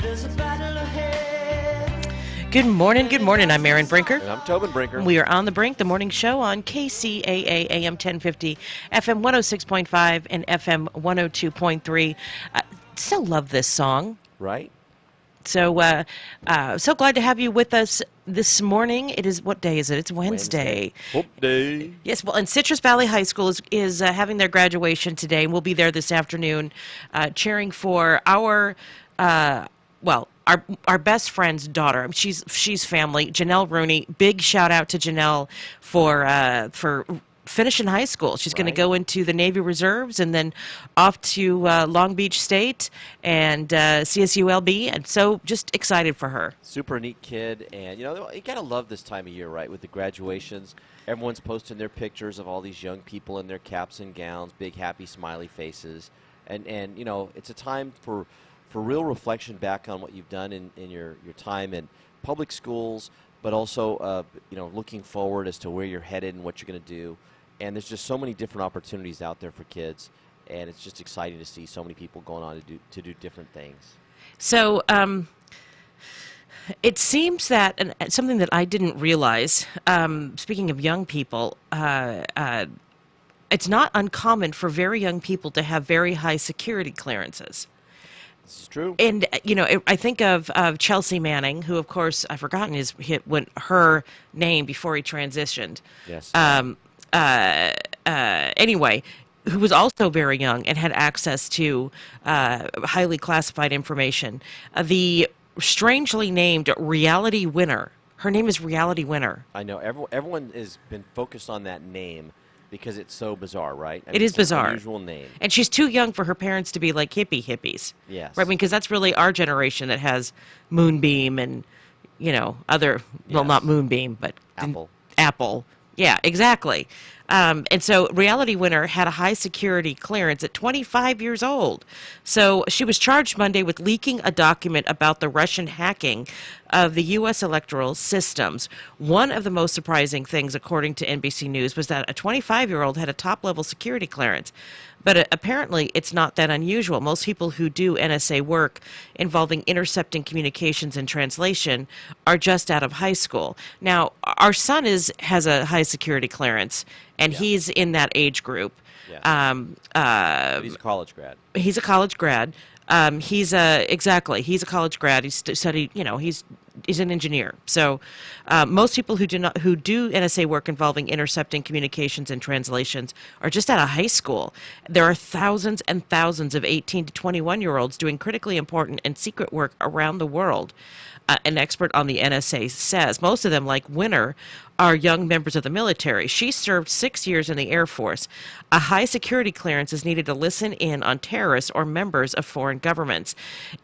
There's a battle ahead. Good morning, good morning. I'm Erin Brinker. And I'm Tobin Brinker. We are on the Brink, the morning show on KCAA AM 1050, FM 106.5, and FM 102.3. So love this song. Right? So glad to have you with us this morning. It is, what day is it? It's Wednesday. Hump day. Yes, well, and Citrus Valley High School is having their graduation today, and we'll be there this afternoon cheering for our best friend's daughter. She's family, Janelle Rooney. Big shout out to Janelle for finishing high school. She's going to go into the Navy Reserves and then off to Long Beach State and CSULB. And so just excited for her. Super neat kid. And, you got to love this time of year, right, with the graduations. Everyone's posting their pictures of all these young people in their caps and gowns, big, happy, smiley faces. And it's a time for real reflection back on what you've done in your time in public schools, but also, looking forward as to where you're headed and what you're going to do. And there's just so many different opportunities out there for kids, and it's just exciting to see so many people going on to do different things. So it seems that, and something that I didn't realize, speaking of young people, it's not uncommon for very young people to have very high security clearances. This is true. And, I think of Chelsea Manning, who, of course, I've forgotten her name before he transitioned. Yes. Anyway, who was also very young and had access to highly classified information. The strangely named Reality Winner. Her name is Reality Winner. I know. Everyone has been focused on that name because it's so bizarre, right? It is bizarre. It's an unusual name. And she's too young for her parents to be like hippies. Yes. Right? Because that's really our generation that has Moonbeam and, other, well, not Moonbeam, but Apple. Yeah, exactly. And so Reality Winner had a high security clearance at 25 years old. So she was charged Monday with leaking a document about the Russian hacking of the U.S. electoral systems. One of the most surprising things, according to NBC News, was that a 25-year-old had a top-level security clearance. But apparently it's not that unusual. Most people who do NSA work involving intercepting communications and translation are just out of high school. Now, our son has a high security clearance, and he's in that age group. Yeah. He's a college grad. He's a college grad. He's a college grad. He's studied, he's an engineer. So most people who do NSA work involving intercepting communications and translations are just out of high school. There are thousands and thousands of 18 to 21-year-olds doing critically important and secret work around the world. An expert on the NSA says most of them, like Winner, are young members of the military. She served 6 years in the Air Force. A high security clearance is needed to listen in on terrorists or members of foreign governments.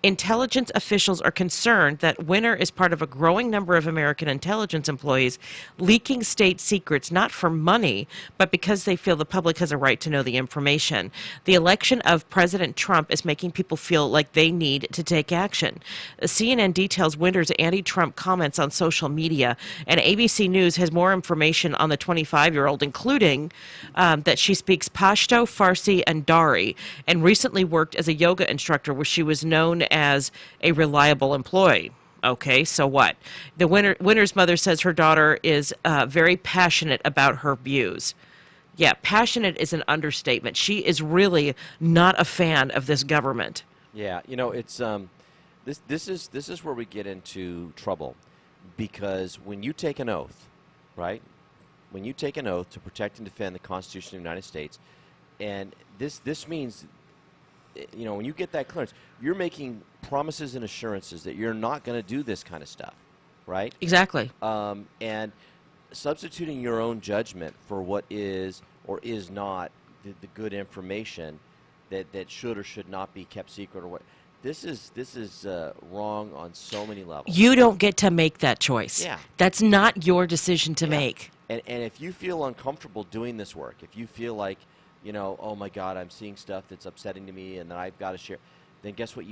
Intelligence officials are concerned that Winner is part of a growing number of American intelligence employees leaking state secrets not for money, but because they feel the public has a right to know the information. The election of President Trump is making people feel like they need to take action. CNN details Winner's anti-Trump comments on social media, and ABC News has more information on the 25-year-old, including that she speaks Pashto, Farsi, and Dari, and recently worked as a yoga instructor where she was known as a reliable employee. Okay, so what? The Winner's mother says her daughter is very passionate about her views. Yeah, passionate is an understatement. She is really not a fan of this government. Yeah, it's this is where we get into trouble, because when you take an oath, right? When you take an oath to protect and defend the Constitution of the United States, and this means, when you get that clearance, you're making promises and assurances that you're not going to do this kind of stuff, right? Exactly. And substituting your own judgment for what is or is not the good information that should or should not be kept secret, or what. This is wrong on so many levels. You don't get to make that choice. Yeah. That's not your decision to make. And if you feel uncomfortable doing this work, if you feel like, oh my God, I'm seeing stuff that's upsetting to me and that I've got to share, then guess what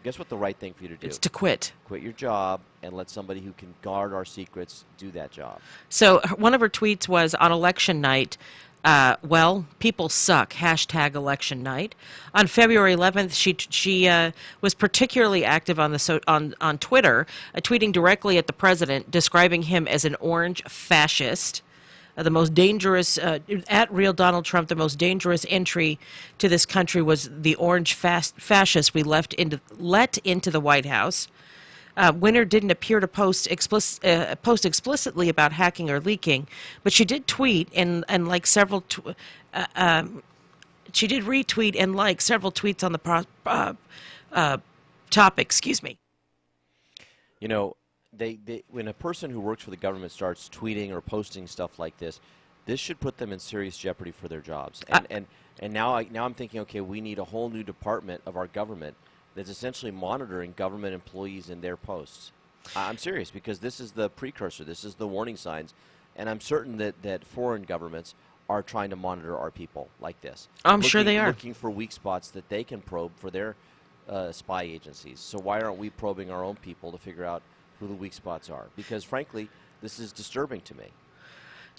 guess what the right thing for you to do? It's to quit. Quit your job and let somebody who can guard our secrets do that job. So one of her tweets was, on election night, Well, people suck. Hashtag election night. On February 11th, she was particularly active on on Twitter, tweeting directly at the president, describing him as an orange fascist. The most dangerous, at real Donald Trump, the most dangerous entry to this country was the orange fascist we let into the White House. Winner didn't appear to post explicitly about hacking or leaking, but she did tweet and like several. She did retweet and like several tweets on the topic. Excuse me. You know, when a person who works for the government starts tweeting or posting stuff like this should put them in serious jeopardy for their jobs. And now I'm thinking, okay, we need a whole new department of our government that's essentially monitoring government employees in their posts. I'm serious, because this is the precursor. This is the warning signs. And I'm certain that foreign governments are trying to monitor our people like this. I'm sure they are. Looking for weak spots that they can probe for their spy agencies. So why aren't we probing our own people to figure out who the weak spots are? Because, frankly, this is disturbing to me.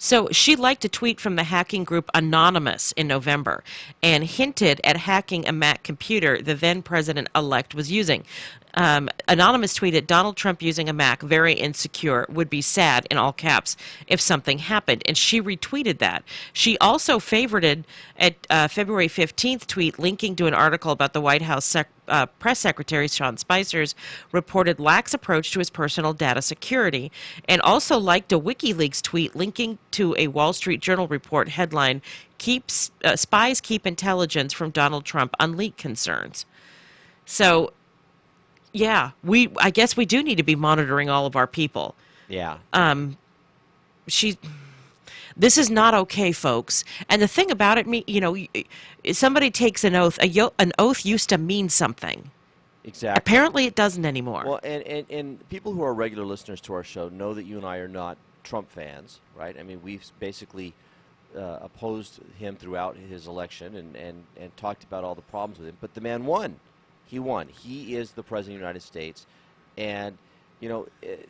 So she liked a tweet from the hacking group Anonymous in November and hinted at hacking a Mac computer the then president-elect was using. Anonymous tweeted, Donald Trump using a Mac, very insecure, would be sad, in all caps, if something happened. And she retweeted that. She also favorited a February 15th tweet linking to an article about the White House press secretary, Sean Spicer's reported lax approach to his personal data security, and also liked a WikiLeaks tweet linking to a Wall Street Journal report headline, Spies Keep Intelligence from Donald Trump on Leak Concerns. So, yeah, I guess we do need to be monitoring all of our people. Yeah. This is not okay, folks. And the thing about it, somebody takes an oath. An oath used to mean something. Exactly. Apparently, it doesn't anymore. Well, and people who are regular listeners to our show know that you and I are not Trump fans, right? I mean, we've basically opposed him throughout his election and talked about all the problems with him. But the man won. He won. He is the president of the United States. And,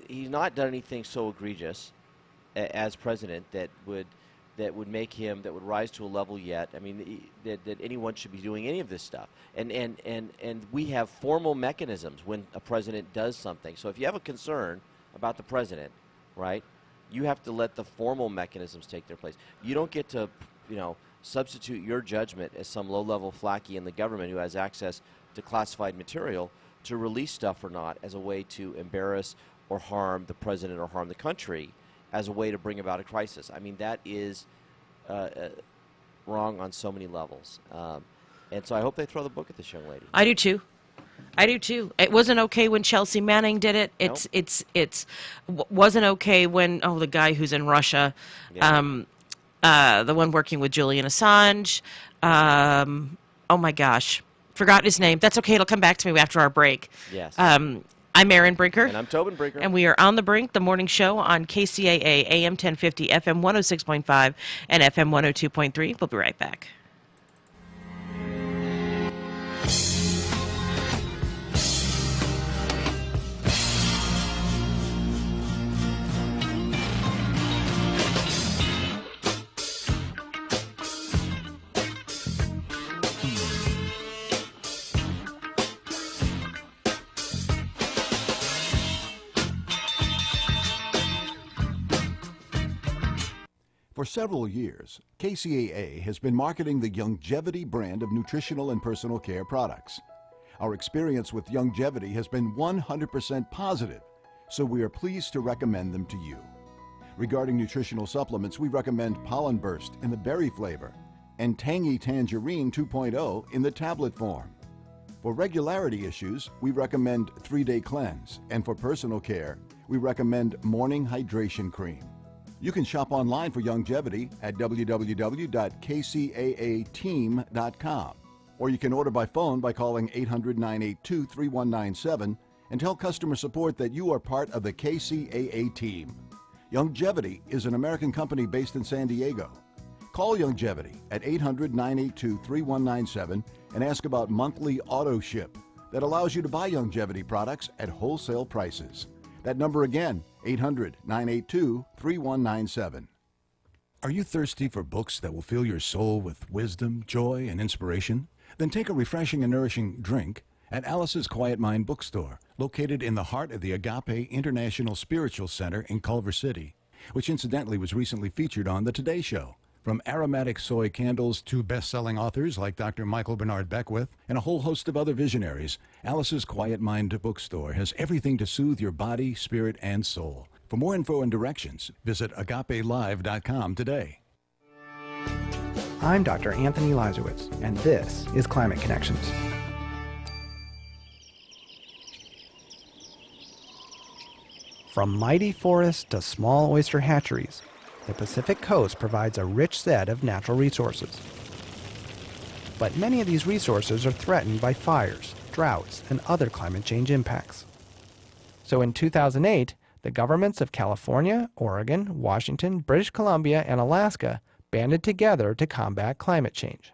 he's not done anything so egregious as president that would make him, that would rise to a level yet. I mean, that anyone should be doing any of this stuff. And we have formal mechanisms when a president does something. So if you have a concern about the president, right, you have to let the formal mechanisms take their place. You don't get to, substitute your judgment as some low-level flaky in the government who has access to classified material to release stuff or not as a way to embarrass or harm the president or harm the country, as a way to bring about a crisis. I mean, that is wrong on so many levels. And so I hope they throw the book at this young lady. I do too. It wasn't okay when Chelsea Manning did it. It's wasn't okay when the guy who's in Russia, the one working with Julian Assange. Oh my gosh, forgot his name. That's okay. It'll come back to me after our break. Yes. I'm Erin Brinker. And I'm Tobin Brinker. And we are on the Brink, the morning show on KCAA, AM 1050, FM 106.5, and FM 102.3. We'll be right back. For several years, KCAA has been marketing the Youngevity brand of nutritional and personal care products. Our experience with Youngevity has been 100% positive, so we are pleased to recommend them to you. Regarding nutritional supplements, we recommend Pollen Burst in the berry flavor and Tangy Tangerine 2.0 in the tablet form. For regularity issues, we recommend 3-Day Cleanse, and for personal care, we recommend Morning Hydration Cream. You can shop online for Youngevity at www.kcaateam.com, or you can order by phone by calling 800-982-3197 and tell customer support that you are part of the KCAA team. Youngevity is an American company based in San Diego. Call Youngevity at 800-982-3197 and ask about monthly auto ship that allows you to buy Youngevity products at wholesale prices. That number again, 800-982-3197. Are you thirsty for books that will fill your soul with wisdom, joy, and inspiration? Then take a refreshing and nourishing drink at Alice's Quiet Mind Bookstore, located in the heart of the Agape International Spiritual Center in Culver City, which incidentally was recently featured on The Today Show. From aromatic soy candles to best-selling authors like Dr. Michael Bernard Beckwith and a whole host of other visionaries, Alice's Quiet Mind Bookstore has everything to soothe your body, spirit, and soul. For more info and directions, visit agapelive.com today. I'm Dr. Anthony Lazarowitz, and this is Climate Connections. From mighty forests to small oyster hatcheries, the Pacific Coast provides a rich set of natural resources. But many of these resources are threatened by fires, droughts, and other climate change impacts. So in 2008, the governments of California, Oregon, Washington, British Columbia, and Alaska banded together to combat climate change.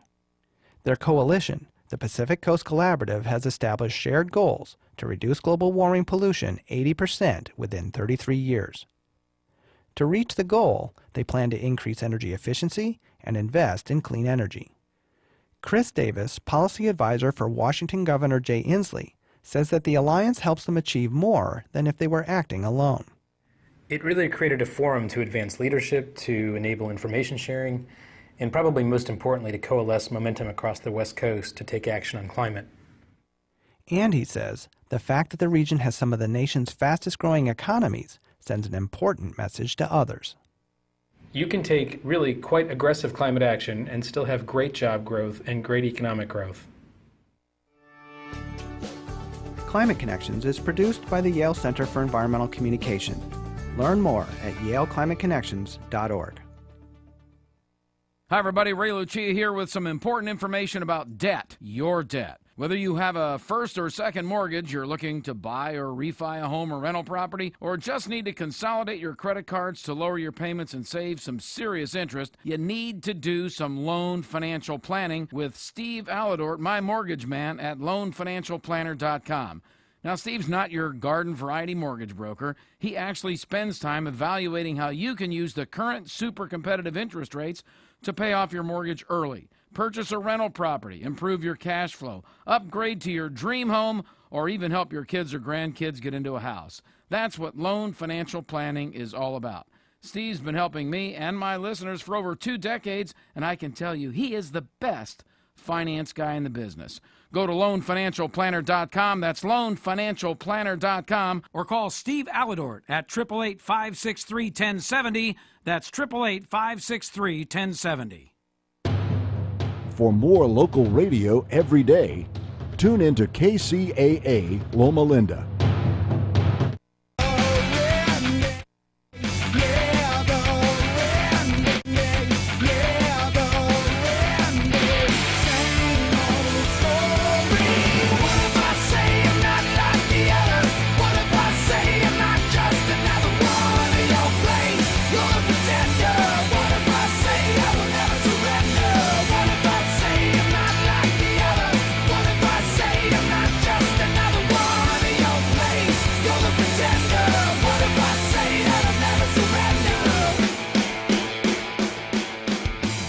Their coalition, the Pacific Coast Collaborative, has established shared goals to reduce global warming pollution 80% within 33 years. To reach the goal, they plan to increase energy efficiency and invest in clean energy. Chris Davis, policy advisor for Washington Governor Jay Inslee, says that the alliance helps them achieve more than if they were acting alone. It really created a forum to advance leadership, to enable information sharing, and probably most importantly to coalesce momentum across the West Coast to take action on climate. And he says, the fact that the region has some of the nation's fastest growing economies sends an important message to others. You can take really quite aggressive climate action and still have great job growth and great economic growth. Climate Connections is produced by the Yale Center for Environmental Communication. Learn more at yaleclimateconnections.org. Hi everybody, Ray Lucia here with some important information about debt, your debt. Whether you have a first or second mortgage, you're looking to buy or refi a home or rental property, or just need to consolidate your credit cards to lower your payments and save some serious interest, you need to do some loan financial planning with Steve Alladort, my mortgage man at loanfinancialplanner.com. Now, Steve's not your garden variety mortgage broker. He actually spends time evaluating how you can use the current super competitive interest rates to pay off your mortgage early. Purchase a rental property, improve your cash flow, upgrade to your dream home, or even help your kids or grandkids get into a house. That's what loan financial planning is all about. Steve's been helping me and my listeners for over 2 decades, and I can tell you he is the best finance guy in the business. Go to loanfinancialplanner.com. That's loanfinancialplanner.com. Or call Steve Alladort at 888-563-1070. That's 888-563-1070. For more local radio every day, tune into KCAA Loma Linda.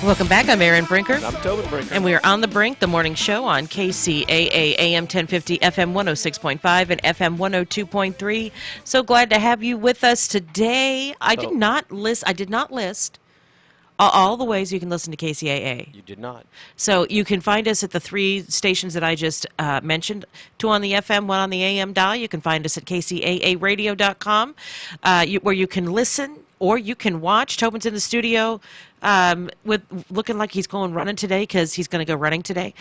Welcome back. I'm Erin Brinker. I'm Tobin Brinker. And we are on the Brink, the morning show on KCAA AM 1050, FM 106.5, and FM 102.3. So glad to have you with us today. I did not list all the ways you can listen to KCAA. You did not. So you can find us at the 3 stations that I just mentioned, 2 on the FM, 1 on the AM dial. You can find us at kcaaradio.com, where you can listen or you can watch. Tobin's in the studio with looking like he's going running today because he's going to go running today.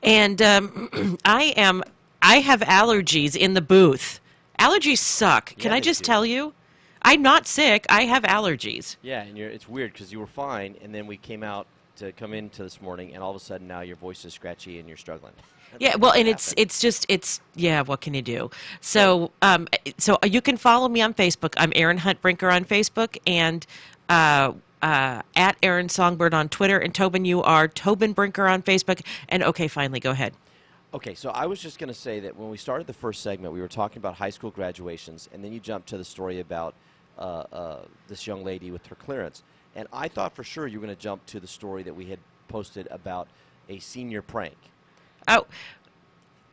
And I have allergies in the booth. Allergies suck. Can I just tell you? I'm not sick. I have allergies. Yeah, and it's weird because you were fine, and then we came out to come into this morning, and all of a sudden now your voice is scratchy and you're struggling. Yeah, well, and it's what can you do? So so you can follow me on Facebook. I'm Erin Hunt Brinker on Facebook, and at Erin Songbird on Twitter. And Tobin, you are Tobin Brinker on Facebook. And okay, finally, go ahead. Okay, so I was just going to say that when we started the first segment, we were talking about high school graduations, and then you jumped to the story about this young lady with her clearance. And I thought for sure you were going to jump to the story that we had posted about a senior prank. Oh,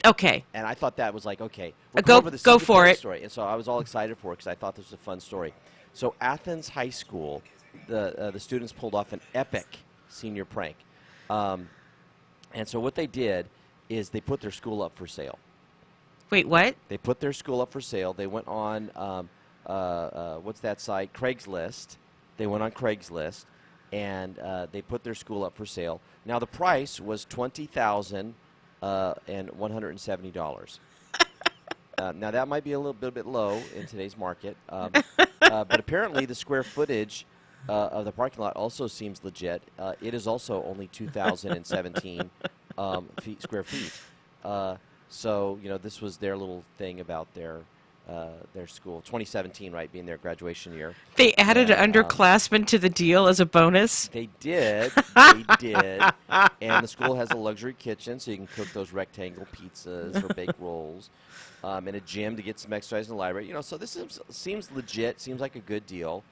okay. And I thought that was like, okay, we're Go- going for the go senior for prank it. story. And so I was all excited for it because I thought this was a fun story. So Athens High School, the students pulled off an epic senior prank. And so what they did is they put their school up for sale. Wait, what? They put their school up for sale. They went on, what's that site? Craigslist. They went on Craigslist, and they put their school up for sale. Now, the price was $20,170. Now, that might be a little bit low in today's market, but apparently the square footage of the parking lot also seems legit. It is also only 2,017 square feet. So, this was their little thing about their school. 2017, right, being their graduation year. They added And, an underclassman to the deal as a bonus? They did. They did. And the school has a luxury kitchen, so you can cook those rectangle pizzas or bake rolls. And a gym to get some exercise in the library. So this seems legit, seems like a good deal.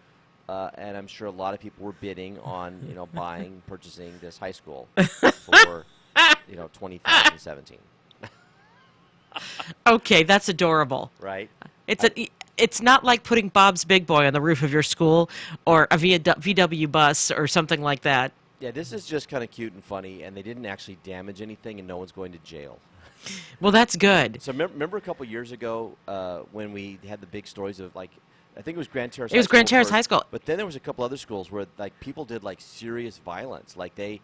And I'm sure a lot of people were bidding on, purchasing this high school for, 2017. Okay, that's adorable. Right? It's not like putting Bob's Big Boy on the roof of your school or a VW bus or something like that. Yeah, this is just kind of cute and funny, and they didn't actually damage anything, and no one's going to jail. Well, that's good. So remember a couple years ago when we had the big stories of, I think it was Grand Terrace. It was Grand Terrace High School. But then there was a couple other schools where people did serious violence, they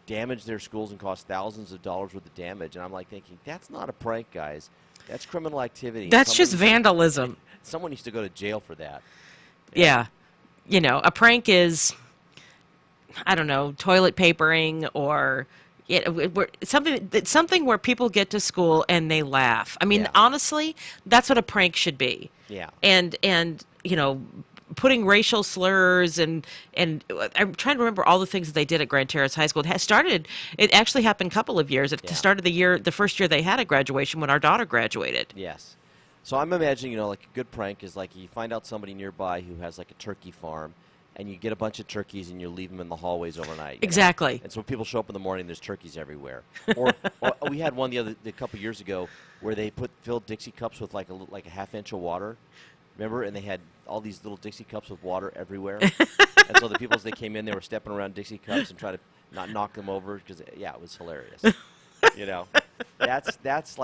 damaged their schools and caused thousands of dollars worth of damage. And I'm thinking, that's not a prank, guys. That's criminal activity. That's just vandalism. Someone needs to go to jail for that. Yeah. A prank is, I don't know, toilet papering or something where people get to school and they laugh. I mean, Yeah. honestly, that's what a prank should be. Yeah. And putting racial slurs and I'm trying to remember all the things that they did at Grand Terrace High School. It actually happened a couple of years. It started the first year they had a graduation when our daughter graduated. Yes. So I'm imagining, a good prank is you find out somebody nearby who has a turkey farm, and you get a bunch of turkeys and you leave them in the hallways overnight. Exactly. And so people show up in the morning, there's turkeys everywhere. Or we had one a couple years ago where they filled Dixie cups with a half-inch of water. Remember? And they had all these little Dixie cups with water everywhere. And so the people, as they came in, they were stepping around Dixie cups and trying to not knock them over because, it was hilarious. That's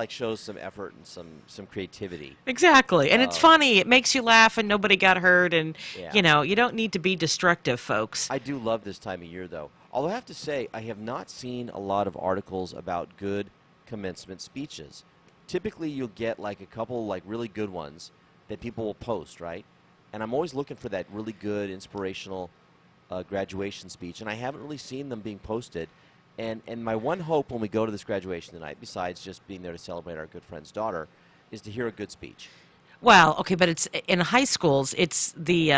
shows some effort and some creativity. Exactly. And it's funny. It makes you laugh and nobody got hurt. And, Yeah. you don't need to be destructive, folks. I do love this time of year, though. Although I have to say, I have not seen a lot of articles about good commencement speeches. Typically, you'll get a couple really good ones that people will post, right? And I'm always looking for that really good, inspirational graduation speech, and I haven't really seen them being posted. And my one hope when we go to this graduation tonight, besides just being there to celebrate our good friend's daughter, is to hear a good speech. Well, okay, but it's in high schools. It's the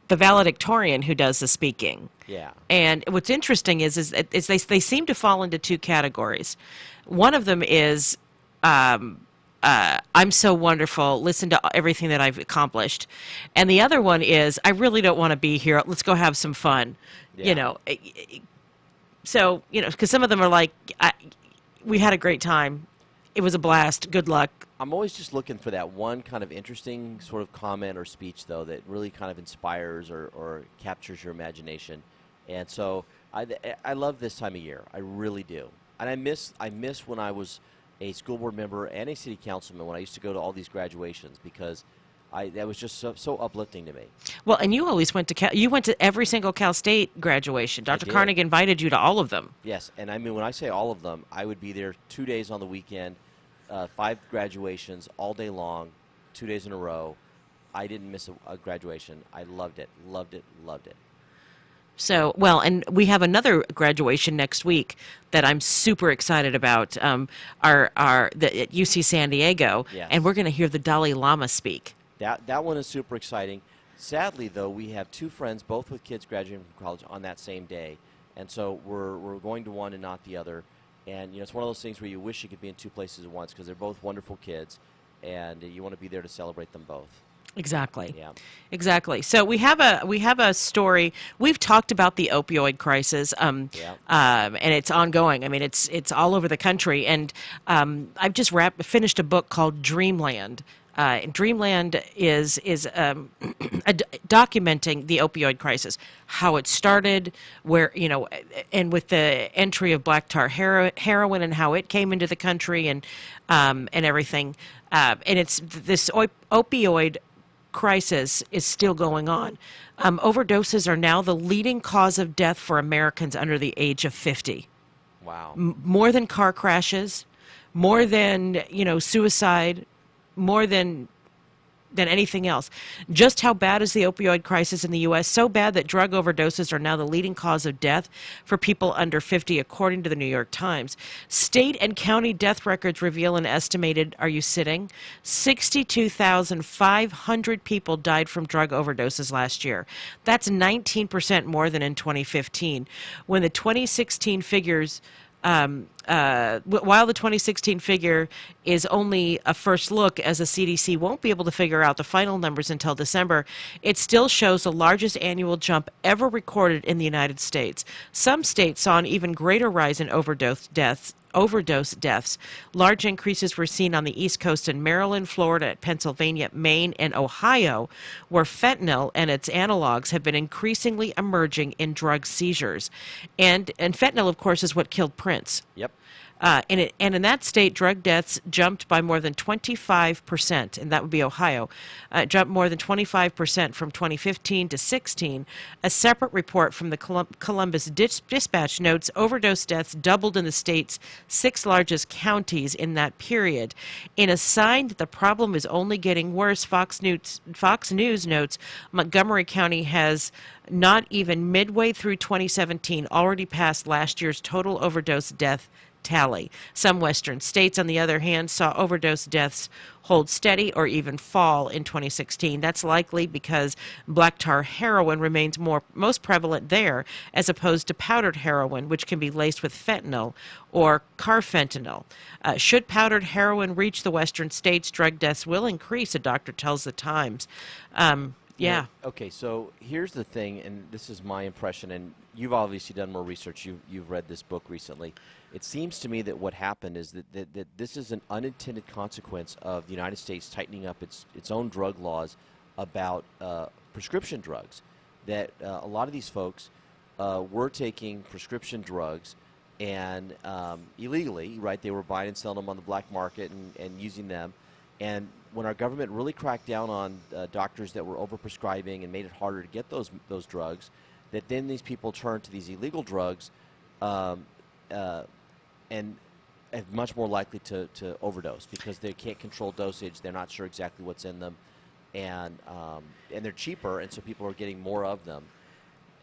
valedictorian who does the speaking. Yeah. And what's interesting is they seem to fall into two categories. One of them is I'm so wonderful. Listen to everything that I've accomplished. And the other one is I really don't want to be here. Let's go have some fun. Yeah. So, because some of them are we had a great time. It was a blast. Good luck. I'm always just looking for that one kind of interesting sort of comment or speech, though, that really kind of inspires or captures your imagination. And so I love this time of year. I really do. And I miss when I was a school board member and a city councilman when I used to go to all these graduations because that was just so uplifting to me. Well, and you always went to every single Cal State graduation. Dr. did. Carnegie invited you to all of them. Yes, and I mean, when I say all of them, I would be there 2 days on the weekend, 5 graduations all day long, 2 days in a row. I didn't miss a graduation. I loved it, loved it, loved it. So, well, and we have another graduation next week that I'm super excited about. At UC San Diego, Yes. and we're going to hear the Dalai Lama speak. That one is super exciting. Sadly, though, we have 2 friends, both with kids graduating from college on that same day, and so we're going to one and not the other. And it's one of those things where you wish you could be in 2 places at once because they're both wonderful kids, and you want to be there to celebrate them both. Exactly. Yeah. Exactly. So we have a story. We've talked about the opioid crisis, and it's ongoing. I mean, it's all over the country. And I've just finished a book called Dreamland. Dreamland is documenting the opioid crisis, how it started, where and with the entry of black tar heroin and how it came into the country and everything. And it's this opioid crisis is still going on. Overdoses are now the leading cause of death for Americans under the age of 50. Wow. More than car crashes, more than suicide, more than anything else. Just how bad is the opioid crisis in the U.S.? So bad that drug overdoses are now the leading cause of death for people under 50, according to the New York Times. State and county death records reveal an estimated, are you sitting, 62,500 people died from drug overdoses last year. That's 19% more than in 2015. When the 2016 figures... while the 2016 figure is only a first look, as the CDC won't be able to figure out the final numbers until December, it still shows the largest annual jump ever recorded in the United States. Some states saw an even greater rise in overdose deaths. Large increases were seen on the East Coast in Maryland, Florida, Pennsylvania, Maine, and Ohio, where fentanyl and its analogs have been increasingly emerging in drug seizures. And fentanyl, of course, is what killed Prince. Yep. And in that state, drug deaths jumped by more than 25%, and that would be Ohio, jumped more than 25% from 2015 to 16. A separate report from the Columbus Dispatch notes overdose deaths doubled in the state's 6 largest counties in that period. In a sign that the problem is only getting worse, Fox News notes Montgomery County has not even midway through 2017 already passed last year's total overdose death tally. Some Western states, on the other hand, saw overdose deaths hold steady or even fall in 2016. That's likely because black tar heroin remains most prevalent there, as opposed to powdered heroin, which can be laced with fentanyl or carfentanil. Should powdered heroin reach the Western states, drug deaths will increase, a doctor tells the Times. Yeah. Okay, so here's the thing, and this is my impression, and you've obviously done more research. You've read this book recently. It seems to me that what happened is that this is an unintended consequence of the United States tightening up its own drug laws about prescription drugs. That a lot of these folks were taking prescription drugs and illegally, right? They were buying and selling them on the black market and using them. And when our government really cracked down on doctors that were overprescribing and made it harder to get those drugs, that then these people turned to these illegal drugs and are much more likely to overdose because they can't control dosage. They're not sure exactly what's in them, and they're cheaper, and so people are getting more of them.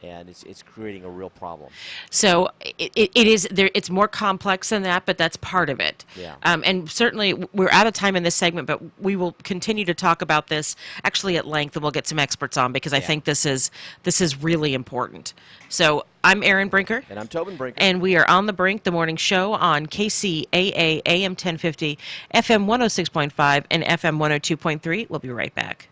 And it's creating a real problem. So it is there. It's more complex than that, but that's part of it. Yeah. And certainly we're out of time in this segment, but we will continue to talk about this actually at length, and we'll get some experts on because I think this is really important. So I'm Erin Brinker. And I'm Tobin Brinker. And we are on the Brink, the morning show on KCAA AM 1050, FM 106.5, and FM 102.3. We'll be right back.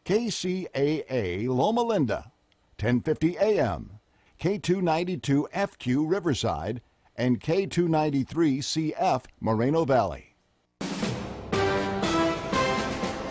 KCAA Loma Linda, 1050 AM, K292FQ Riverside, and K293CF Moreno Valley.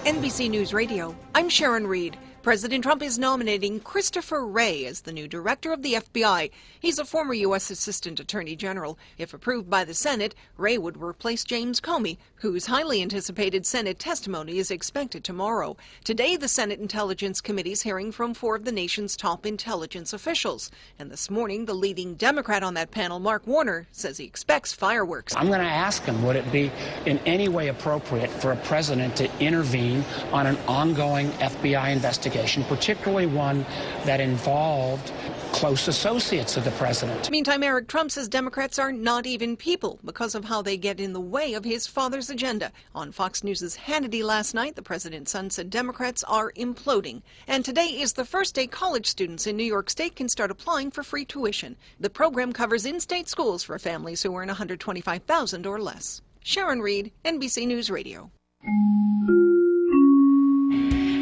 NBC News Radio, I'm Sharon Reed. President Trump is nominating Christopher Wray as the new director of the FBI. He's a former U.S. Assistant Attorney General. If approved by the Senate, Wray would replace James Comey, whose highly anticipated Senate testimony is expected tomorrow. Today, the Senate Intelligence Committee is hearing from 4 of the nation's top intelligence officials. And this morning, the leading Democrat on that panel, Mark Warner, says he expects fireworks. I'm going to ask him, would it be in any way appropriate for a president to intervene on an ongoing FBI investigation, particularly one that involved close associates of the president. Meantime, Eric Trump says Democrats are not even people because of how they get in the way of his father's agenda. On Fox News' Hannity last night, the president's son said Democrats are imploding. And today is the first day college students in New York State can start applying for free tuition. The program covers in-state schools for families who earn $125,000 or less. Sharon Reed, NBC News Radio.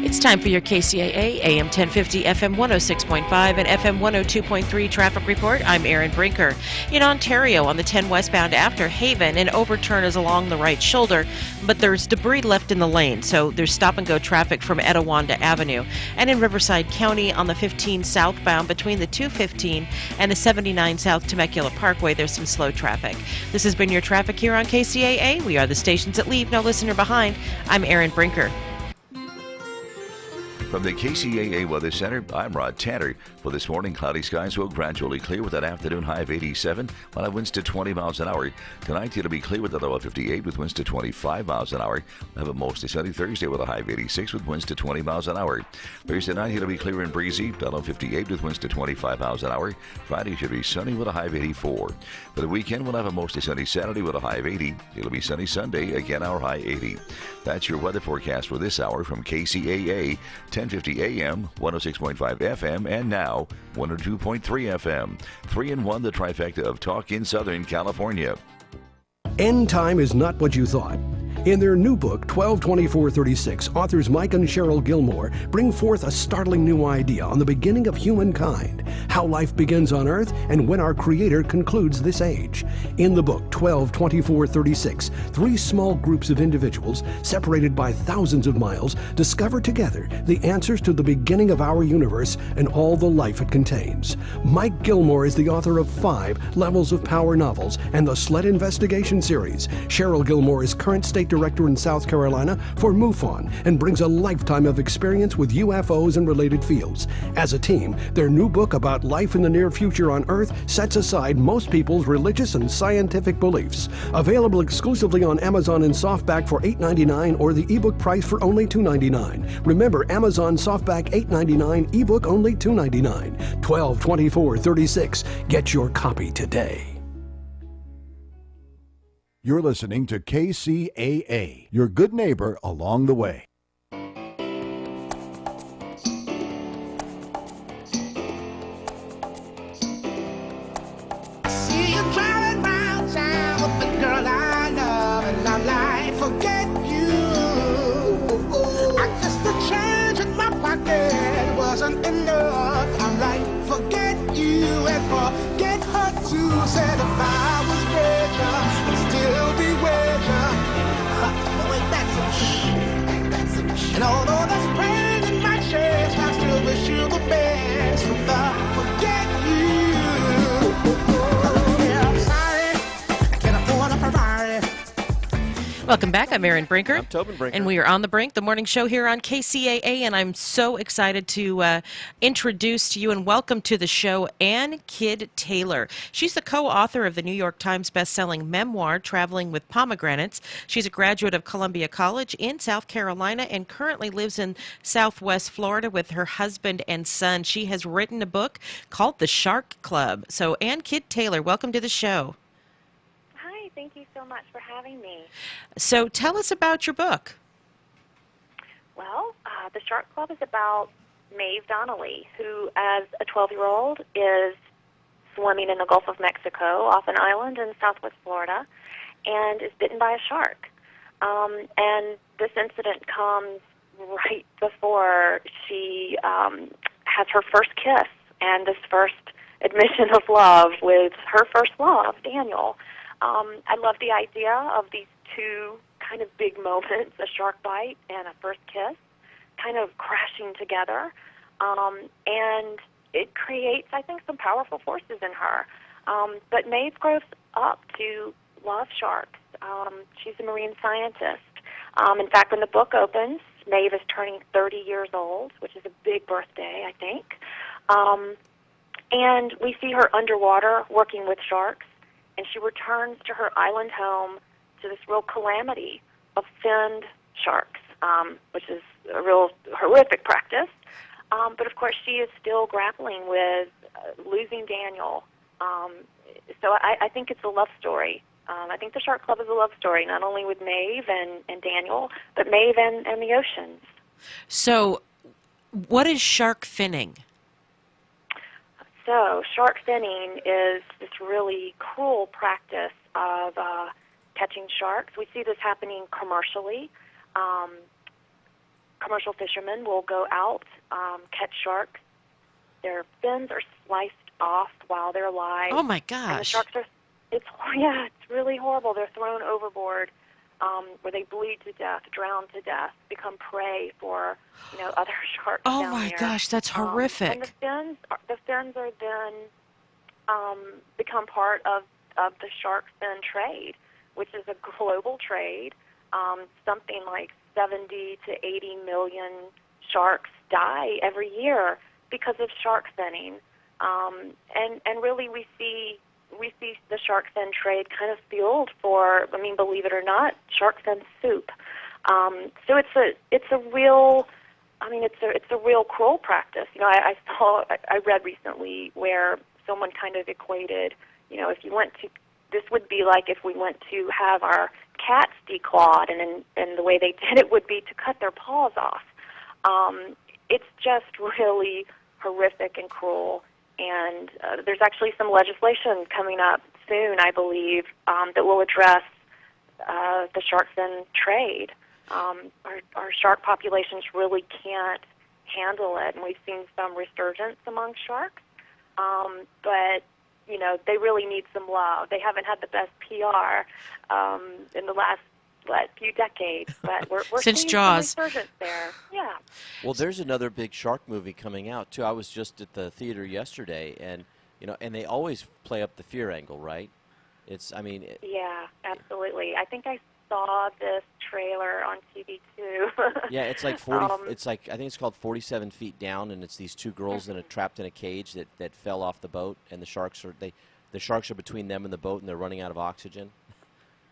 It's time for your KCAA AM 1050, FM 106.5, and FM 102.3 traffic report. I'm Erin Brinker. In Ontario, on the 10 westbound after Haven, an overturn is along the right shoulder, but there's debris left in the lane, so there's stop-and-go traffic from Etiwanda Avenue. And in Riverside County, on the 15 southbound between the 215 and the 79 South Temecula Parkway, there's some slow traffic. This has been your traffic here on KCAA. We are the stations that leave no listener behind. I'm Erin Brinker. From the KCAA Weather Center, I'm Rod Tanner. For this morning, cloudy skies will gradually clear with an afternoon high of 87, while winds to 20 miles an hour. Tonight, it'll be clear with a low of 58 with winds to 25 miles an hour. We'll have a mostly sunny Thursday with a high of 86 with winds to 20 miles an hour. Thursday night, it'll be clear and breezy, a low of 58 with winds to 25 miles an hour. Friday should be sunny with a high of 84. For the weekend, we'll have a mostly sunny Saturday with a high of 80. It'll be sunny Sunday, again our high 80. That's your weather forecast for this hour from KCAA, 1050 AM, 106.5 FM, and now 102.3 FM. 3-in-1, the trifecta of talk in Southern California. End time is not what you thought. In their new book, 122436, authors Mike and Cheryl Gilmore bring forth a startling new idea on the beginning of humankind, how life begins on Earth and when our Creator concludes this age. In the book, 122436, three small groups of individuals, separated by thousands of miles, discover together the answers to the beginning of our universe and all the life it contains. Mike Gilmore is the author of 5 Levels of Power novels and the Sled Investigation series. Cheryl Gilmore is current state director in South Carolina for MUFON and brings a lifetime of experience with UFOs and related fields. As a team, their new book about life in the near future on Earth sets aside most people's religious and scientific beliefs. Available exclusively on Amazon in softback for $8.99 or the ebook price for only $2.99. Remember, Amazon softback $8.99, ebook only $2.99. 122436. Get your copy today. You're listening to KCAA, your good neighbor along the way. See you driving round town with the girl I love, and I'm like, forget you. I guess the change in my pocket wasn't enough. I'm like, forget you and forget her too. Said if I was richer, I'd still be richer. Ain't that some shit? And although there's pain in my chest, I still wish you the best. From the forget you. Yeah, I'm sorry, I can't afford a Ferrari. Welcome back. I'm Erin Brinker. I'm Tobin Brinker. And we are on the Brink, the morning show here on KCAA, and I'm so excited to introduce to you and welcome to the show Ann Kidd Taylor. She's the co-author of the New York Times bestselling memoir, Traveling with Pomegranates. She's a graduate of Columbia College in South Carolina and currently lives in Southwest Florida with her husband and son. She has written a book called The Shark Club. So Ann Kidd Taylor, welcome to the show. Thank you so much for having me. So tell us about your book. Well, The Shark Club is about Maeve Donnelly, who, as a 12-year-old, is swimming in the Gulf of Mexico off an island in southwest Florida and is bitten by a shark. And this incident comes right before she has her first kiss and this first admission of love with her first love, Daniel. I love the idea of these two kind of big moments, a shark bite and a first kiss, kind of crashing together. And it creates, I think, some powerful forces in her. But Maeve grows up to love sharks. She's a marine scientist. In fact, when the book opens, Maeve is turning 30 years old, which is a big birthday, I think. And we see her underwater working with sharks. And she returns to her island home to this real calamity of finned sharks, which is a real horrific practice. But of course, she is still grappling with losing Daniel. So I think it's a love story. I think the Shark Club is a love story, not only with Maeve and Daniel, but Maeve and the oceans. So, what is shark finning? So, shark finning is this really cruel practice of catching sharks. We see this happening commercially. Commercial fishermen will go out, catch sharks. Their fins are sliced off while they're alive. Oh my gosh! And the sharks are, it's really horrible. They're thrown overboard, where they bleed to death, drown to death, become prey for other sharks down there. Oh my gosh, that's horrific. And the fins are then become part of the shark fin trade, which is a global trade. Something like 70 to 80 million sharks die every year because of shark finning. And really we see the shark fin trade kind of fueled for, believe it or not, shark fin soup. So it's a real cruel practice. I read recently where someone kind of equated, if you went to, this would be like if we went to have our cats declawed, and the way they did it would be to cut their paws off. It's just really horrific and cruel. And there's actually some legislation coming up soon, I believe, that will address the shark fin trade. Our shark populations really can't handle it, and we've seen some resurgence among sharks. But they really need some love. They haven't had the best PR in the last few decades, but we're since seeing Jaws. some resurgence there. Yeah. Well, there's another big shark movie coming out too. I was just at the theater yesterday, and and they always play up the fear angle, right? Yeah, absolutely. I think I saw this trailer on TV too. Yeah, it's like 40. It's like, I think it's called 47 Feet Down, and it's these two girls trapped in a cage that fell off the boat, and the sharks are between them and the boat, and they're running out of oxygen.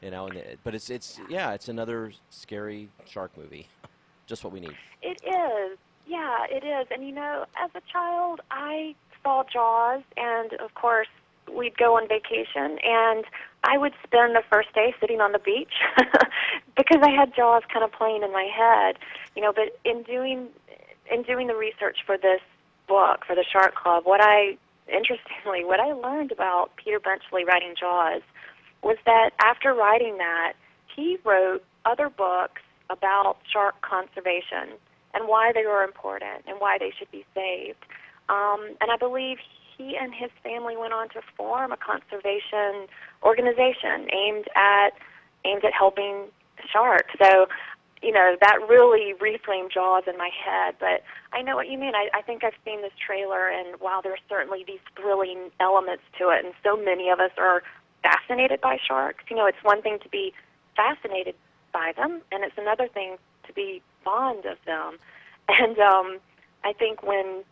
But it's another scary shark movie. Just what we need. It is. Yeah, it is. And as a child, I saw Jaws, and of course, we'd go on vacation, and I would spend the first day sitting on the beach because I had Jaws kind of playing in my head. But in doing the research for this book, for the Shark Club, what I learned about Peter Benchley writing Jaws was that after writing that, he wrote other books about shark conservation and why they were important and why they should be saved. And I believe he and his family went on to form a conservation organization aimed at helping sharks. So, that really reframed Jaws in my head. But I know what you mean. I think I've seen this trailer, and while there's certainly these thrilling elements to it, and so many of us are fascinated by sharks, it's one thing to be fascinated by them, and it's another thing to be fond of them. And I think when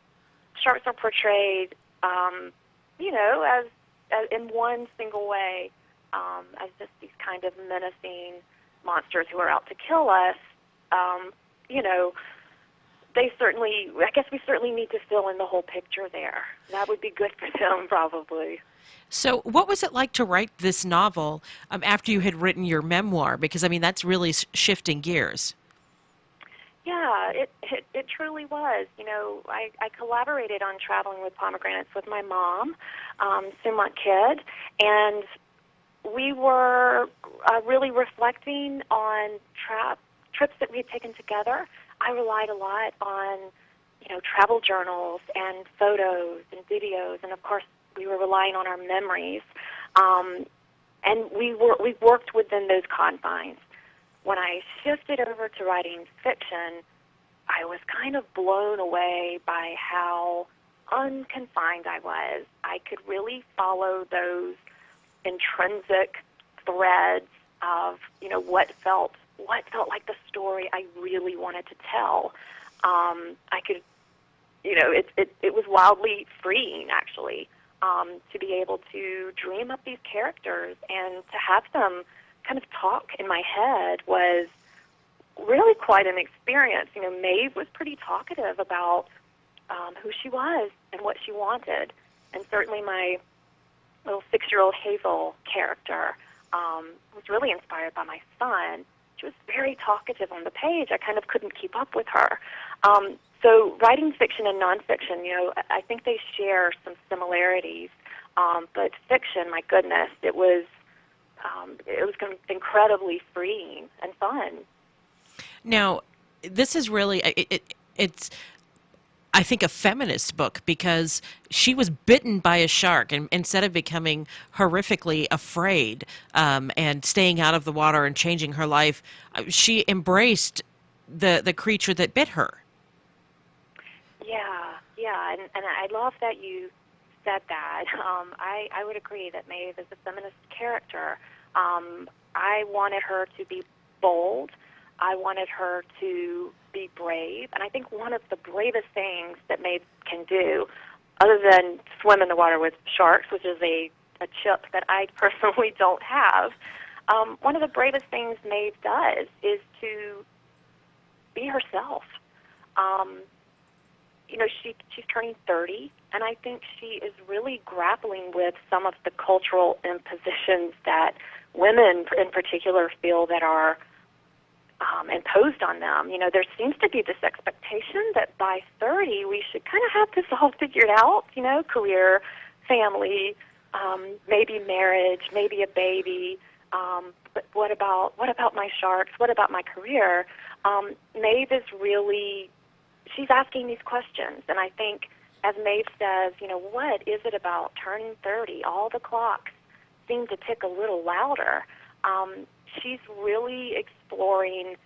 sharks are portrayed, as in one single way, as just these kind of menacing monsters who are out to kill us, we certainly need to fill in the whole picture there. That would be good for them, probably. So what was it like to write this novel after you had written your memoir? Because, that's really shifting gears. Yeah, it truly was. I collaborated on Traveling with Pomegranates with my mom, Sumont Kidd, and we were really reflecting on trips that we had taken together. I relied a lot on, travel journals and photos and videos, and of course we were relying on our memories. And we worked within those confines. When I shifted over to writing fiction, I was kind of blown away by how unconfined I was. I could really follow those intrinsic threads of, what felt like the story I really wanted to tell. I could, it was wildly freeing, actually, to be able to dream up these characters and to have them kind of talk in my head was really quite an experience. Maeve was pretty talkative about who she was and what she wanted. And certainly my little 6-year-old Hazel character was really inspired by my son. She was very talkative on the page. I kind of couldn't keep up with her. So writing fiction and nonfiction, I think they share some similarities. But fiction, my goodness, it was incredibly freeing and fun. Now, this is really it's I think a feminist book, because she was bitten by a shark, and instead of becoming horrifically afraid and staying out of the water and changing her life, she embraced the creature that bit her. Yeah, and I love that you said that. I would agree that Maeve is a feminist character. I wanted her to be bold. I wanted her to be brave. And I think one of the bravest things that Maeve can do, other than swim in the water with sharks, which is a chip that I personally don't have, one of the bravest things Maeve does is to be herself. She's turning 30, and I think she is really grappling with some of the cultural impositions that women in particular feel that are imposed on them. There seems to be this expectation that by 30 we should kind of have this all figured out, career, family, maybe marriage, maybe a baby. But what about my sharks? What about my career? Maeve is really, she's asking these questions, and I think, as Maeve says, what is it about turning 30? All the clocks seem to tick a little louder. She's really exploring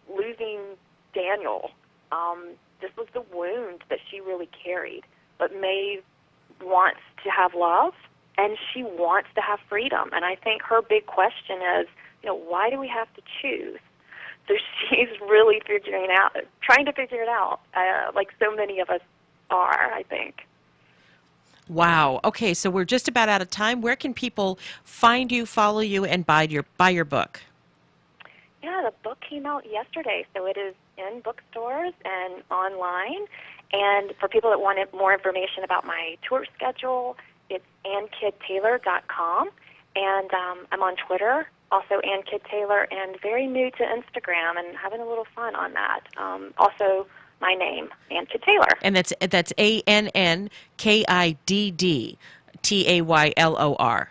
losing Daniel. This was the wound that she really carried. But Maeve wants to have love, and she wants to have freedom. And I think her big question is, why do we have to choose? So she's really trying to figure it out, like so many of us are, I think. Wow. Okay, so we're just about out of time. Where can people find you, follow you, and buy your book? Yeah, the book came out yesterday, so it is in bookstores and online. And for people that wanted more information about my tour schedule, it's AnnKidTaylor.com. And I'm on Twitter, also AnnKidTaylor, and very new to Instagram and having a little fun on that. Also, my name, Ann Kidd Taylor. And that's AnnKiddTaylor.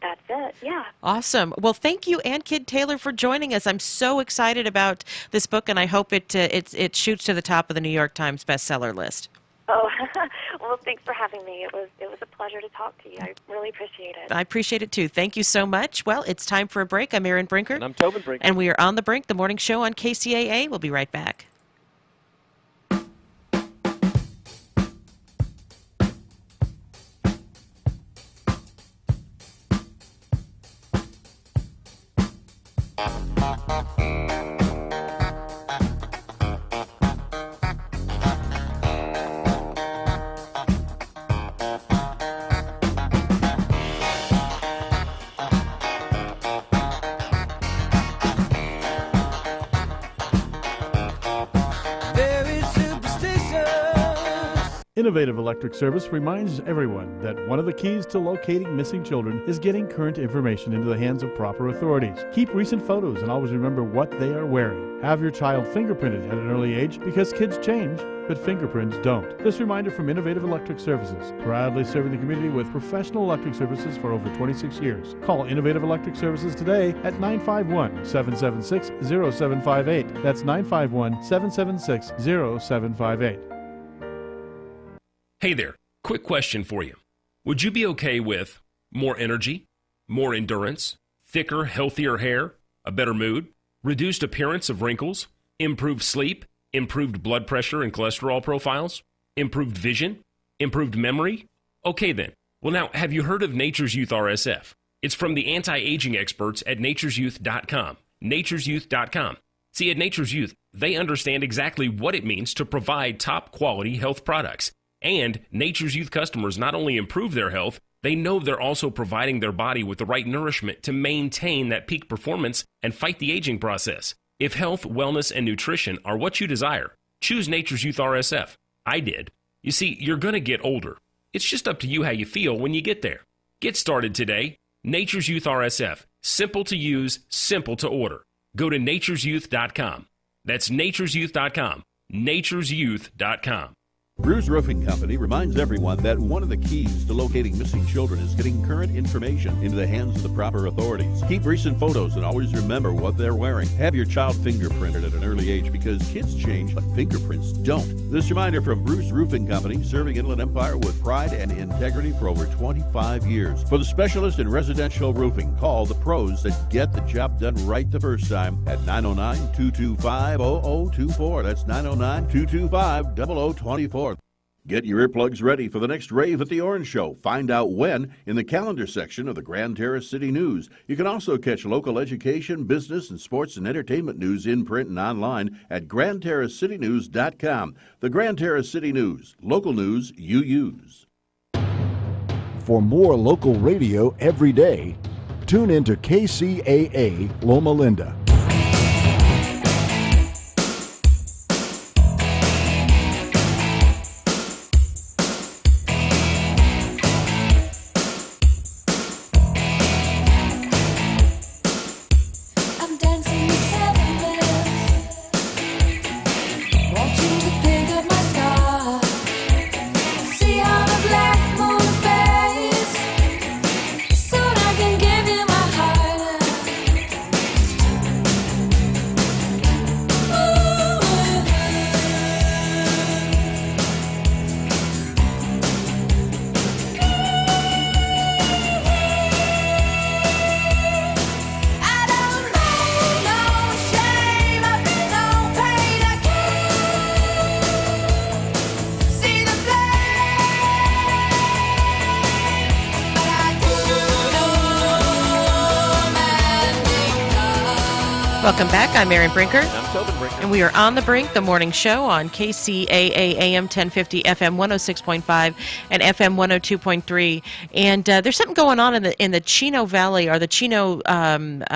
That's it, yeah. Awesome. Well, thank you, Ann Kidd Taylor, for joining us. I'm so excited about this book, and I hope it shoots to the top of the New York Times bestseller list. Oh, well, thanks for having me. It was a pleasure to talk to you. I really appreciate it. I appreciate it, too. Thank you so much. Well, it's time for a break. I'm Erin Brinker. And I'm Tobin Brinker. And we are on The Brink, the morning show on KCAA. We'll be right back. Innovative Electric Service reminds everyone that one of the keys to locating missing children is getting current information into the hands of proper authorities. Keep recent photos and always remember what they are wearing. Have your child fingerprinted at an early age because kids change, but fingerprints don't. This reminder from Innovative Electric Services, proudly serving the community with professional electric services for over 26 years. Call Innovative Electric Services today at 951-776-0758. That's 951-776-0758. Hey there, quick question for you. Would you be okay with more energy, more endurance, thicker, healthier hair, a better mood, reduced appearance of wrinkles, improved sleep, improved blood pressure and cholesterol profiles, improved vision, improved memory? Okay then. Well now, have you heard of Nature's Youth RSF? It's from the anti-aging experts at nature'syouth.com. nature'syouth.com. See, at Nature's Youth, they understand exactly what it means to provide top-quality health products. And Nature's Youth customers not only improve their health, they know they're also providing their body with the right nourishment to maintain that peak performance and fight the aging process. If health, wellness, and nutrition are what you desire, choose Nature's Youth RSF. I did. You see, you're going to get older. It's just up to you how you feel when you get there. Get started today. Nature's Youth RSF. Simple to use, simple to order. Go to nature'syouth.com. That's nature'syouth.com. nature'syouth.com. Bruce Roofing Company reminds everyone that one of the keys to locating missing children is getting current information into the hands of the proper authorities. Keep recent photos and always remember what they're wearing. Have your child fingerprinted at an early age because kids change, but fingerprints don't. This reminder from Bruce Roofing Company, serving Inland Empire with pride and integrity for over 25 years. For the specialist in residential roofing, call the pros that get the job done right the first time at 909-225-0024. That's 909-225-0024. Get your earplugs ready for the next rave at the Orange Show. Find out when in the calendar section of the Grand Terrace City News. You can also catch local education, business, and sports and entertainment news in print and online at grandterracecitynews.com. The Grand Terrace City News, local news you use. For more local radio every day, tune into KCAA Loma Linda. Welcome back. I'm Erin Brinker. I'm Tobin Brinker. And we are on The Brink, the morning show on KCAA AM 1050, FM 106.5, and FM 102.3. And there's something going on in the Chino Valley, or the Chino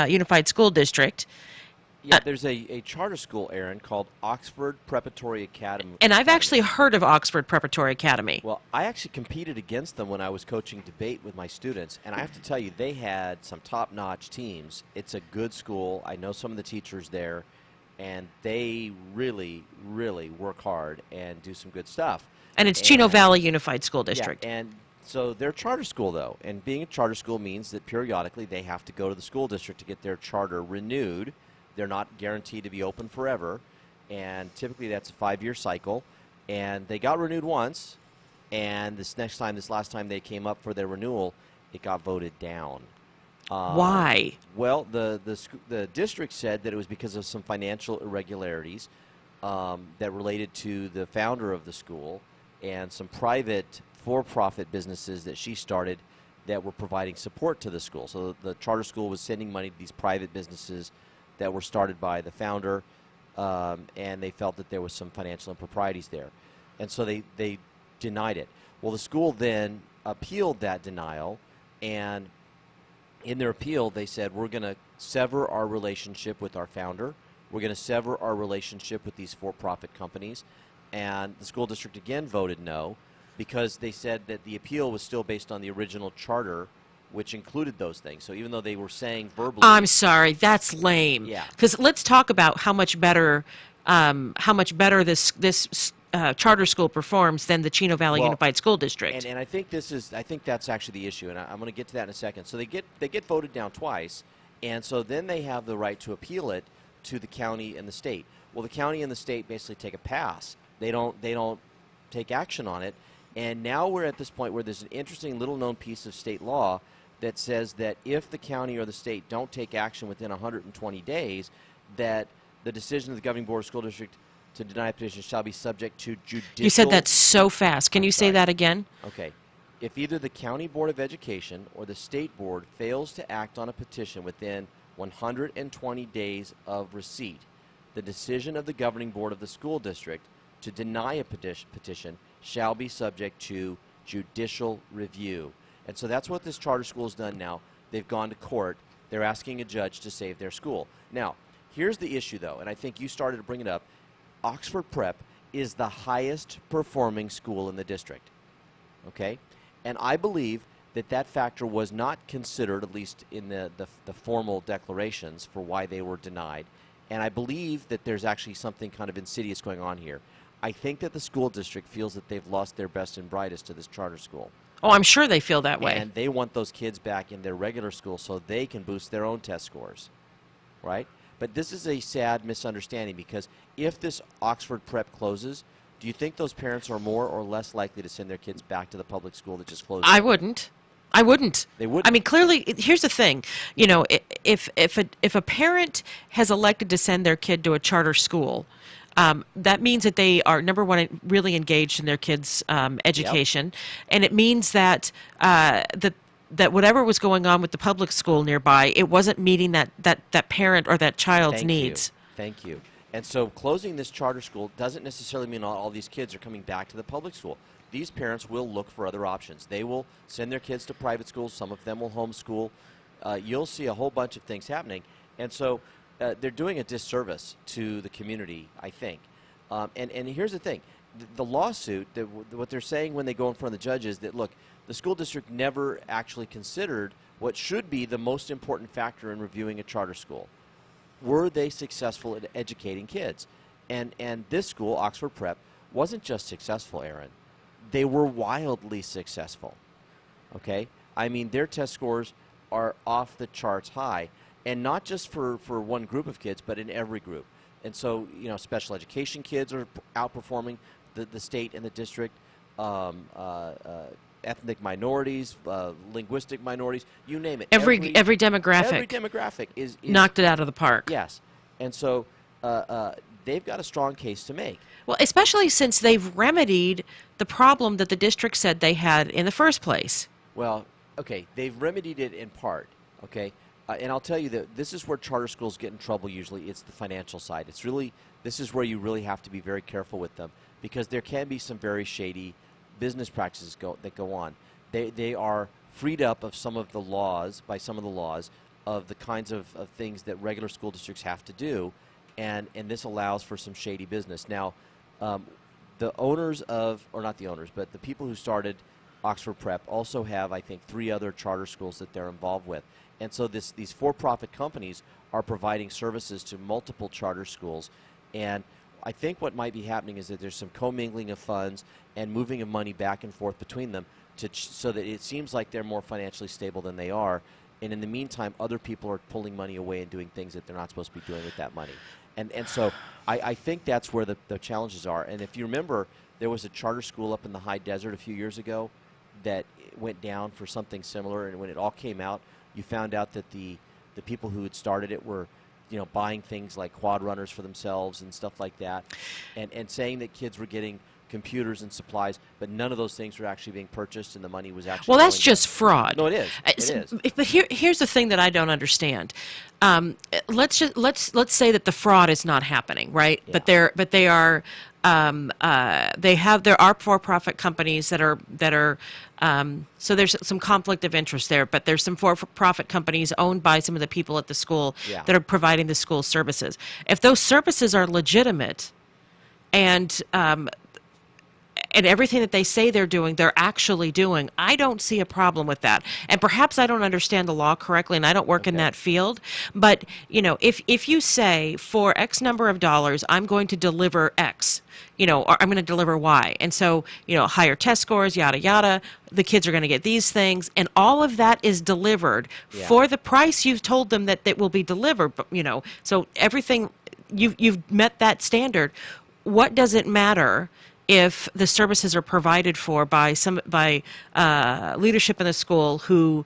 Unified School District. Yeah, there's a charter school, Erin, called Oxford Preparatory Academy. And I've actually heard of Oxford Preparatory Academy. Well, I actually competed against them when I was coaching debate with my students, and I have to tell you, they had some top-notch teams. It's a good school. I know some of the teachers there, and they really, really work hard and do some good stuff. And it's Chino Valley Unified School District. Yeah, and so they're a charter school, though, and being a charter school means that periodically they have to go to the school district to get their charter renewed. They're not guaranteed to be open forever, and typically that's a 5-year cycle. And they got renewed once, and this last time they came up for their renewal, it got voted down. Why? Well, the district said that it was because of some financial irregularities that related to the founder of the school and some private for-profit businesses that she started that were providing support to the school. So the charter school was sending money to these private businesses that were started by the founder, and they felt that there was some financial improprieties there. And so they denied it. Well, the school then appealed that denial, and in their appeal they said, we're going to sever our relationship with our founder. We're going to sever our relationship with these for-profit companies. And the school district again voted no, because they said that the appeal was still based on the original charter, which included those things. So even though they were saying verbally... I'm sorry, that's lame. Yeah. Because let's talk about how much better this charter school performs than the Chino Valley Unified School District. And I think that's actually the issue, and I'm going to get to that in a second. So they get voted down twice, and so then they have the right to appeal it to the county and the state. Well, the county and the state basically take a pass. They don't take action on it. And now we're at this point where there's an interesting little-known piece of state law that says that if the county or the state don't take action within 120 days, that the decision of the governing board of school district to deny a petition shall be subject to judicial... You said that so fast. Can you say that again? Okay. If either the county board of education or the state board fails to act on a petition within 120 days of receipt, the decision of the governing board of the school district to deny a petition shall be subject to judicial review. And so that's what this charter school has done now. They've gone to court. They're asking a judge to save their school. Now, here's the issue, though, and I think you started to bring it up. Oxford Prep is the highest performing school in the district. Okay? And I believe that that factor was not considered, at least in the formal declarations, for why they were denied. And I believe that there's actually something kind of insidious going on here. I think that the school district feels that they've lost their best and brightest to this charter school. Oh, I'm sure they feel that way. And they want those kids back in their regular school so they can boost their own test scores, right? But this is a sad misunderstanding, because if this Oxford Prep closes, do you think those parents are more or less likely to send their kids back to the public school that just closed? I wouldn't. I wouldn't. They wouldn't. I mean, clearly, here's the thing. You know, if a parent has elected to send their kid to a charter school, that means that they are, number one, really engaged in their kids' education, and it means that that whatever was going on with the public school nearby, it wasn't meeting that parent or that child's needs. Thank you. And so closing this charter school doesn't necessarily mean all these kids are coming back to the public school. These parents will look for other options. They will send their kids to private schools. Some of them will homeschool. You'll see a whole bunch of things happening. And so they're doing a disservice to the community, I think. And here's the thing. The lawsuit, what they're saying when they go in front of the judge is that, look, the school district never actually considered what should be the most important factor in reviewing a charter school. Were they successful at educating kids? And this school, Oxford Prep, wasn't just successful, Aaron. They were wildly successful. Okay? I mean, their test scores are off the charts high, and not just for one group of kids, but in every group. And so, you know, special education kids are outperforming the state and the district. Ethnic minorities, linguistic minorities, you name it. Every demographic. Every demographic is knocked it out of the park. Yes. And so they've got a strong case to make. Well, especially since they've remedied the problem that the district said they had in the first place. Well, okay, they've remedied it in part, okay? And I'll tell you that this is where charter schools get in trouble usually. It's the financial side. This is where you really have to be very careful with them, because there can be some very shady business practices that go on. They are freed up of some of the laws, of the kinds of things that regular school districts have to do, and this allows for some shady business. Now, the owners of, or not the owners, but the people who started Oxford Prep also have, I think, 3 other charter schools that they're involved with. And so these for-profit companies are providing services to multiple charter schools. And I think what might be happening is that there's some commingling of funds and moving of money back and forth between them so that it seems like they're more financially stable than they are. And in the meantime, other people are pulling money away and doing things that they're not supposed to be doing with that money. And so I think that's where the challenges are. And if you remember, there was a charter school up in the high desert a few years ago that went down for something similar. And when it all came out, you found out that the people who had started it were, you know, buying things like quad runners for themselves and stuff like that, and saying that kids were getting computers and supplies, but none of those things were actually being purchased, and the money was actually. Well, that's just fraud. No, it is. It is. But here's the thing that I don't understand. Let's say that the fraud is not happening, right? Yeah. There are for-profit companies that are so there's some conflict of interest there, but there's some for-profit companies owned by some of the people at the school that are providing the school services. If those services are legitimate and everything that they say they're doing, they're actually doing, I don't see a problem with that. And perhaps I don't understand the law correctly, and I don't work in that field. But, you know, if you say for X number of dollars, I'm going to deliver X, you know, or I'm going to deliver Y. And so, you know, higher test scores, yada, yada, the kids are going to get these things. And all of that is delivered for the price you've told them that will be delivered. But, you know, so everything, you've met that standard. What does it matter if the services are provided for by leadership in the school who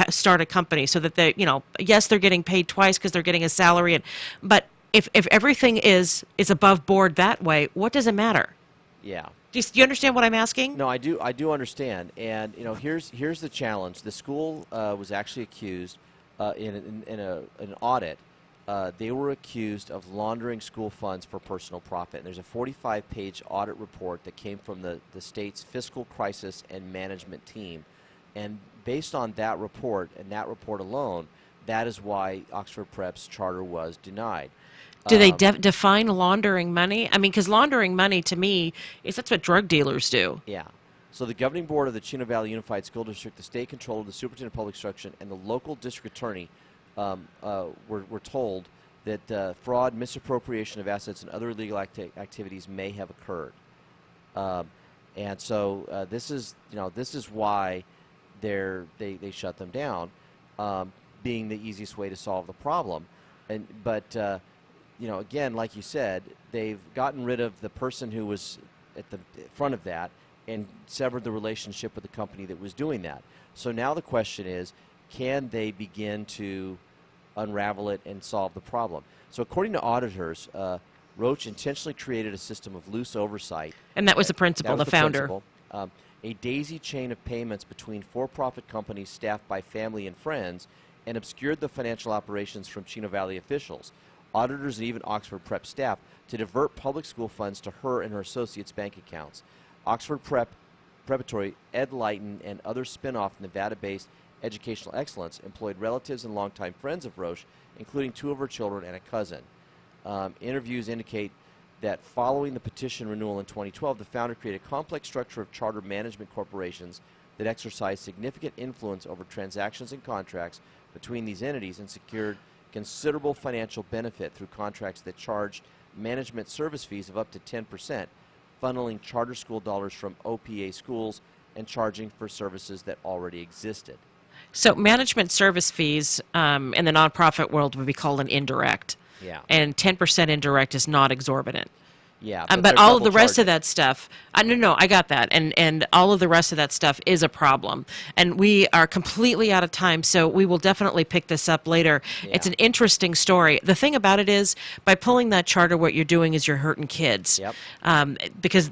start a company, so that they, you know, yes, they're getting paid twice because they're getting a salary, but if everything is above board that way, what does it matter? Yeah. Do you understand what I'm asking? No, I do understand. And, you know, here's the challenge. The school was actually accused in an audit. They were accused of laundering school funds for personal profit. And there's a 45-page audit report that came from the state's fiscal crisis and management team. And based on that report, and that report alone, that is why Oxford Prep's charter was denied. Do they define laundering money? I mean, because laundering money to me that's what drug dealers do. Yeah. So the governing board of the Chino Valley Unified School District, the state controller, the superintendent of public instruction, and the local district attorney were told that fraud, misappropriation of assets, and other illegal activities may have occurred. And so this is why they shut them down, being the easiest way to solve the problem. But again, like you said, they've gotten rid of the person who was at the front of that and severed the relationship with the company that was doing that. So now the question is, can they begin to unravel it and solve the problem? So according to auditors, Roche intentionally created a system of loose oversight. And that was the principal, the founder. A daisy chain of payments between for-profit companies staffed by family and friends, and obscured the financial operations from Chino Valley officials, auditors, and even Oxford Prep staff to divert public school funds to her and her associates' bank accounts. Oxford Preparatory, Ed Lighton, and other spin-off Nevada-based Educational Excellence employed relatives and longtime friends of Roche, including 2 of her children and a cousin. Interviews indicate that following the petition renewal in 2012, the founder created a complex structure of charter management corporations that exercised significant influence over transactions and contracts between these entities and secured considerable financial benefit through contracts that charged management service fees of up to 10%, funneling charter school dollars from OPA schools and charging for services that already existed. So management service fees in the nonprofit world would be called an indirect. Yeah. And 10% indirect is not exorbitant. Yeah. But all of the rest of that stuff, no, I got that. And all of the rest of that stuff is a problem. And we are completely out of time, so we will definitely pick this up later. Yeah. It's an interesting story. The thing about it is, by pulling that charter, what you're doing is you're hurting kids. Yep. Because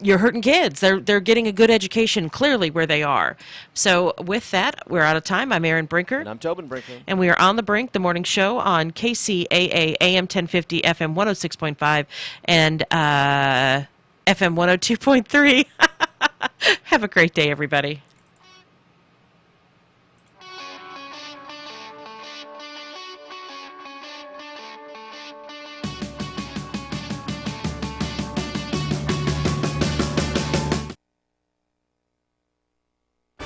you're hurting kids. They're getting a good education clearly where they are. So with that, we're out of time. I'm Erin Brinker. And I'm Tobin Brinker. And we are on The Brink, the morning show on KCAA AM 1050, FM 106.5, and FM 102.3. Have a great day, everybody.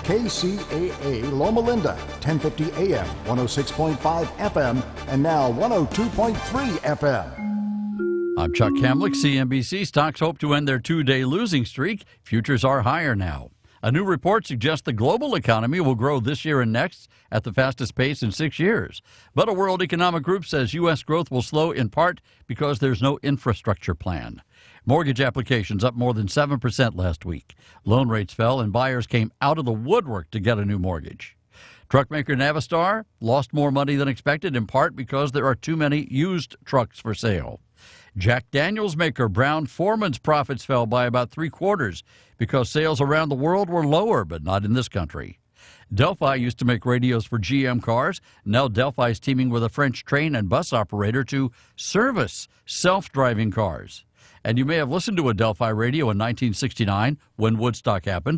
KCAA Loma Linda, 1050 AM, 106.5 FM, and now 102.3 FM. I'm Chuck Kamlick, CNBC. Stocks hope to end their 2-day losing streak. Futures are higher now. A new report suggests the global economy will grow this year and next at the fastest pace in 6 years. But a World Economic Group says U.S. growth will slow in part because there's no infrastructure plan. Mortgage applications up more than 7% last week. Loan rates fell and buyers came out of the woodwork to get a new mortgage. Truck maker Navistar lost more money than expected, in part because there are too many used trucks for sale. Jack Daniels maker Brown-Forman's profits fell by about 3/4 because sales around the world were lower, but not in this country. Delphi used to make radios for GM cars. Now Delphi is teaming with a French train and bus operator to service self-driving cars. And you may have listened to a Delphi radio in 1969 when Woodstock happened.